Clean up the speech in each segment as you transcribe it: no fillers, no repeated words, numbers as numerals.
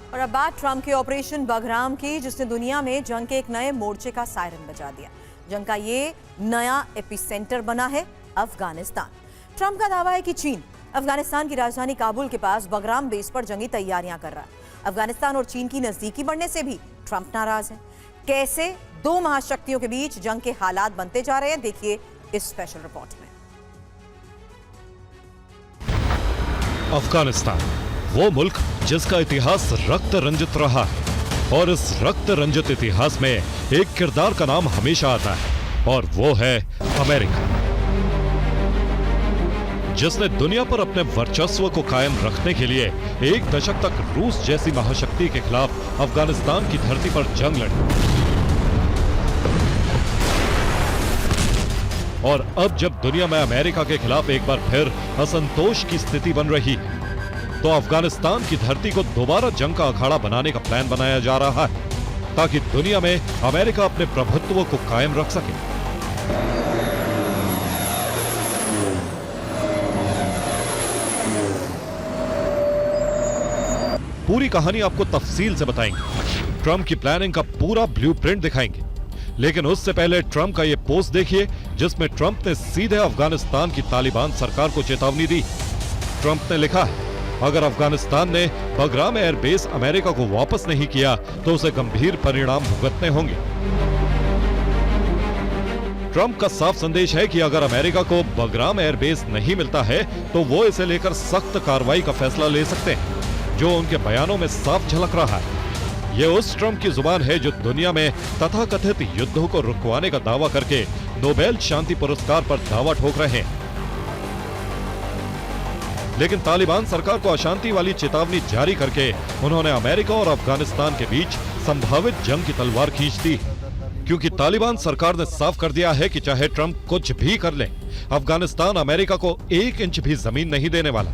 और अब बात ट्रंप के ऑपरेशन बगराम की, जिसने दुनिया में जंग के एक नए मोर्चे का सायरन बजा दिया। जंग का ये नया एपिसेंटर बना है अफगानिस्तान। ट्रंप का दावा है कि चीन अफगानिस्तान की राजधानी काबुल के पास बगराम बेस पर जंगी तैयारियां कर रहा है। अफगानिस्तान और चीन की नजदीकी बढ़ने से भी ट्रंप नाराज है। कैसे दो महाशक्तियों के बीच जंग के हालात बनते जा रहे हैं, देखिए इस स्पेशल रिपोर्ट में। अफगानिस्तान वो मुल्क जिसका इतिहास रक्त रंजित रहा है, और इस रक्त रंजित इतिहास में एक किरदार का नाम हमेशा आता है, और वो है अमेरिका, जिसने दुनिया पर अपने वर्चस्व को कायम रखने के लिए एक दशक तक रूस जैसी महाशक्ति के खिलाफ अफगानिस्तान की धरती पर जंग लड़ी। और अब जब दुनिया में अमेरिका के खिलाफ एक बार फिर असंतोष की स्थिति बन रही है, तो अफगानिस्तान की धरती को दोबारा जंग का अखाड़ा बनाने का प्लान बनाया जा रहा है, ताकि दुनिया में अमेरिका अपने प्रभुत्व को कायम रख सके। पूरी कहानी आपको तफसील से बताएंगे, ट्रंप की प्लानिंग का पूरा ब्लूप्रिंट दिखाएंगे। लेकिन उससे पहले ट्रंप का यह पोस्ट देखिए, जिसमें ट्रंप ने सीधे अफगानिस्तान की तालिबान सरकार को चेतावनी दी। ट्रंप ने लिखा है, अगर अफगानिस्तान ने बगराम एयरबेस अमेरिका को वापस नहीं किया तो उसे गंभीर परिणाम भुगतने होंगे। ट्रंप का साफ संदेश है कि अगर अमेरिका को बगराम एयरबेस नहीं मिलता है तो वो इसे लेकर सख्त कार्रवाई का फैसला ले सकते हैं, जो उनके बयानों में साफ झलक रहा है। ये उस ट्रंप की जुबान है जो दुनिया में तथाकथित युद्धों को रुकवाने का दावा करके नोबेल शांति पुरस्कार पर दावा ठोक रहे हैं। लेकिन तालिबान सरकार को अशांति वाली चेतावनी जारी करके उन्होंने अमेरिका और अफगानिस्तान के बीच संभावित जंग की तलवार खींच दी, क्योंकि तालिबान सरकार ने साफ कर दिया है कि चाहे ट्रंप कुछ भी कर ले, अफगानिस्तान अमेरिका को 1 इंच भी जमीन नहीं देने वाला।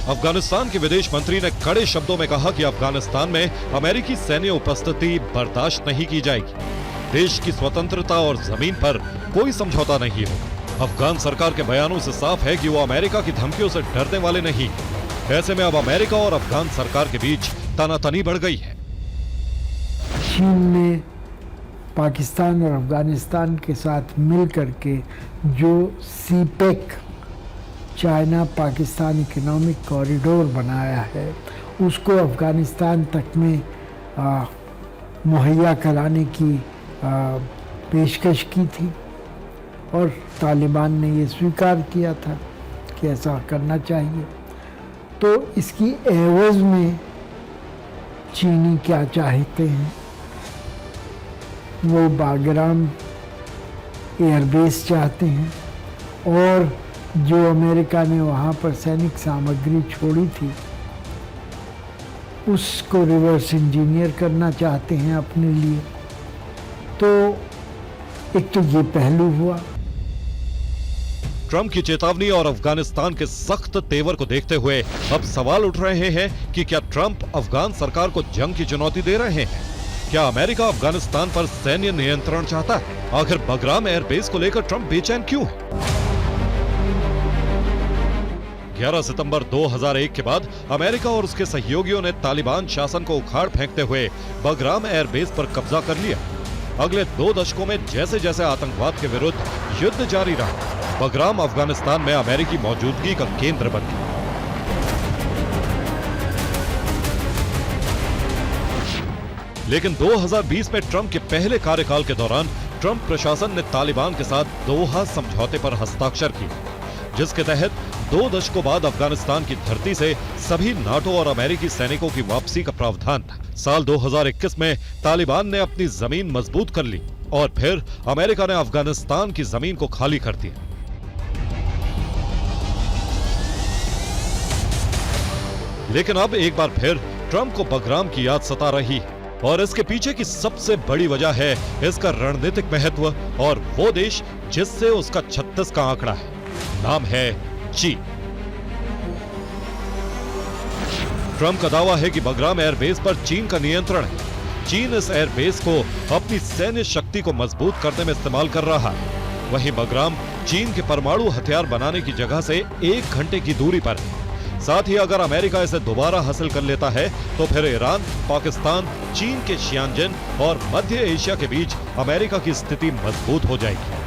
अफगानिस्तान के विदेश मंत्री ने कड़े शब्दों में कहा कि अफगानिस्तान में अमेरिकी सैन्य उपस्थिति बर्दाश्त नहीं की जाएगी। देश की स्वतंत्रता और जमीन पर कोई समझौता नहीं होगा। अफगान सरकार के बयानों से साफ है कि वो अमेरिका की धमकियों से डरने वाले नहीं। ऐसे में अब अमेरिका और अफगान सरकार के बीच तनातनी बढ़ गई है। चीन ने पाकिस्तान और अफगानिस्तान के साथ मिलकर के जो CPEC China Pakistan economic corridor बनाया है, उसको अफगानिस्तान तक में मुहैया कराने की पेशकश की थी, और तालिबान ने ये स्वीकार किया था कि ऐसा करना चाहिए। तो इसकी एवज में चीनी क्या चाहते हैं, वो बगराम एयरबेस चाहते हैं, और जो अमेरिका ने वहाँ पर सैनिक सामग्री छोड़ी थी उसको रिवर्स इंजीनियर करना चाहते हैं अपने लिए। तो एक तो ये पहलू हुआ। ट्रंप की चेतावनी और अफगानिस्तान के सख्त तेवर को देखते हुए अब सवाल उठ रहे हैं कि क्या ट्रंप अफगान सरकार को जंग की चुनौती दे रहे हैं? क्या अमेरिका अफगानिस्तान पर सैन्य नियंत्रण चाहता है? आखिर बगराम एयरबेस को लेकर ट्रंप बेचैन क्यों है? 11 सितंबर 2001 के बाद अमेरिका और उसके सहयोगियों ने तालिबान शासन को उखाड़ फेंकते हुए बगराम एयरबेस पर कब्जा कर लिया। अगले 2 दशकों में जैसे जैसे आतंकवाद के विरुद्ध युद्ध जारी रहा, बगराम अफगानिस्तान में अमेरिकी मौजूदगी का केंद्र बन गया। लेकिन 2020 में ट्रंप के पहले कार्यकाल के दौरान ट्रंप प्रशासन ने तालिबान के साथ दोहा समझौते पर हस्ताक्षर किए, जिसके तहत 2 दशकों बाद अफगानिस्तान की धरती से सभी नाटो और अमेरिकी सैनिकों की वापसी का प्रावधान था। साल 2021 में तालिबान ने अपनी जमीन मजबूत कर ली और फिर अमेरिका ने अफगानिस्तान की जमीन को खाली कर दिया। लेकिन अब एक बार फिर ट्रंप को बगराम की याद सता रही है, और इसके पीछे की सबसे बड़ी वजह है इसका रणनीतिक महत्व और वो देश जिससे उसका 36 का आंकड़ा है। नाम है चीन। ट्रंप का दावा है कि बगराम एयरबेस पर चीन का नियंत्रण है। चीन इस एयरबेस को अपनी सैन्य शक्ति को मजबूत करने में इस्तेमाल कर रहा है। वहीं बगराम चीन के परमाणु हथियार बनाने की जगह से 1 घंटे की दूरी पर है। साथ ही अगर अमेरिका इसे दोबारा हासिल कर लेता है तो फिर ईरान, पाकिस्तान, चीन के शियानजन और मध्य एशिया के बीच अमेरिका की स्थिति मजबूत हो जाएगी।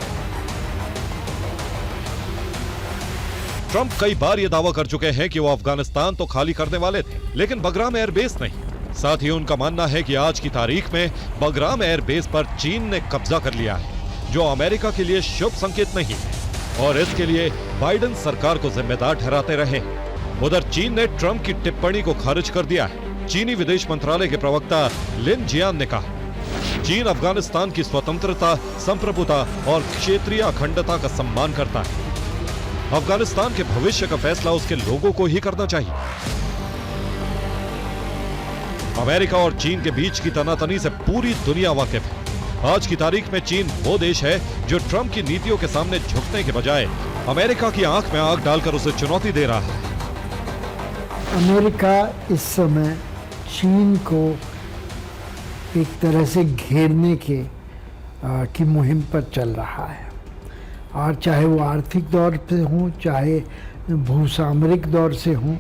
ट्रंप कई बार यह दावा कर चुके हैं कि वो अफगानिस्तान तो खाली करने वाले थे, लेकिन बगराम एयरबेस नहीं। साथ ही उनका मानना है कि आज की तारीख में बगराम एयरबेस पर चीन ने कब्जा कर लिया है, जो अमेरिका के लिए शुभ संकेत नहीं है और इसके लिए बाइडेन सरकार को जिम्मेदार ठहराते रहे। उधर चीन ने ट्रंप की टिप्पणी को खारिज कर दिया है। चीनी विदेश मंत्रालय के प्रवक्ता लिन जियान ने कहा, चीन अफगानिस्तान की स्वतंत्रता, संप्रभुता और क्षेत्रीय अखंडता का सम्मान करता है। अफगानिस्तान के भविष्य का फैसला उसके लोगों को ही करना चाहिए। अमेरिका और चीन के बीच की तनातनी से पूरी दुनिया वाकिफ है। आज की तारीख में चीन वो देश है जो ट्रंप की नीतियों के सामने झुकने के बजाय अमेरिका की आंख में आंख डालकर उसे चुनौती दे रहा है। अमेरिका इस समय चीन को एक तरह से घेरने की मुहिम पर चल रहा है, और चाहे वो आर्थिक दौर से हों, चाहे भूसामरिक दौर से हों,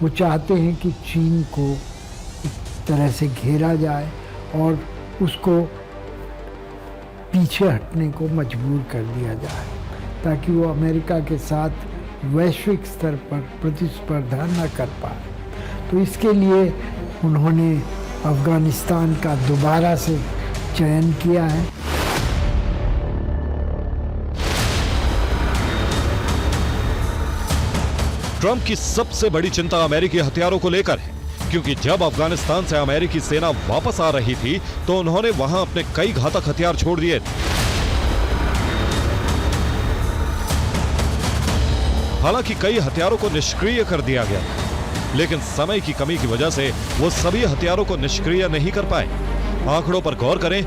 वो चाहते हैं कि चीन को एक तरह से घेरा जाए और उसको पीछे हटने को मजबूर कर दिया जाए, ताकि वो अमेरिका के साथ वैश्विक स्तर पर प्रतिस्पर्धा न कर पाए। तो इसके लिए उन्होंने अफगानिस्तान का दोबारा से चयन किया है। ट्रंप की सबसे बड़ी चिंता अमेरिकी हथियारों को लेकर है, क्योंकि जब अफगानिस्तान से अमेरिकी सेना वापस आ रही थी तो उन्होंने वहां अपने कई घातक हथियार छोड़ दिए थे। हालांकि कई हथियारों को निष्क्रिय कर दिया गया, लेकिन समय की कमी की वजह से वो सभी हथियारों को निष्क्रिय नहीं कर पाए। आंकड़ों पर गौर करें